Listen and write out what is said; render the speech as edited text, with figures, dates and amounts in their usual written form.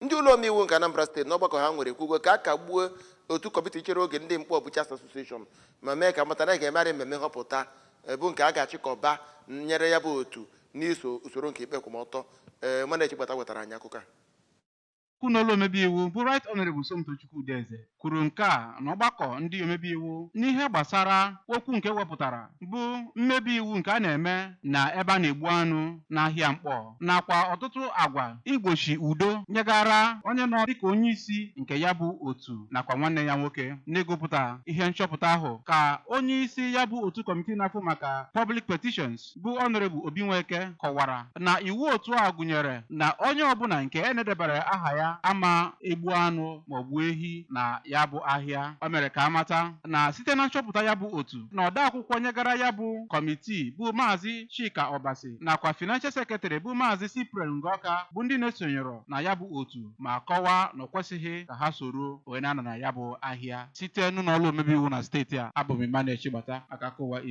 ndị ụlọ omeiwu nke Anambra steeti n'ọgbakọ ha nwere kwugo ka a kagbuo otu kọmiti chere oge ndị mkpọ Butchers Association ma mee ka mata na ga-emegharị mmemme nhọpụta bụ nke a ga-achịkọba nyere ya bụ otu n'iso usoro nke ikpe kwụmọtọ mana Echigbata wetara anyị akụkọ a. N'ụlọ omebe iwu bụ Right Honorable Somtochukwu Udeze kwuru nke a n'ọgbakọ ndị omebe iwu n'ihe gbasara okwu nke wepụtara bụ mmebi iwu nke a na-eme na ebe a na-egbu anụ n'ahịa mkpọ nakwa ọtụtụ agwa igbochi udo nyegara onye nọ dịka onye isi nke ya bụ otu nakwa nwanne ya nwoke n'ịgụpụta ihe nchọpụta ahụ ka onye isi ya bụ otu kọmiti na-afụ maka Public Petitions bụ Honorable Obinweke kọwara na iwu otu a gụnyere na onye ọbụla nke enedebara aha ya ama egbu anụ ma ọ bụ ehi na ya bụ ahịa. O mere ka amata na site na nchọpụta ya bụ otu na ọda akwụkwọ nyegara ya bụ kọmitii bụ Maazị Chika Ọbasi nakwa Financial Secretary bụ Maazị Cyprian Ngoka bụ ndị na-esonyere na ya bụ otu ma kọwaa na ọ kwesịghị ka ha soro onye na-anọ na ya bụ ahịa. Site n'ụlọ omebe iwu na steeti a, abụ m Emmanuel Chigbata aka kọwa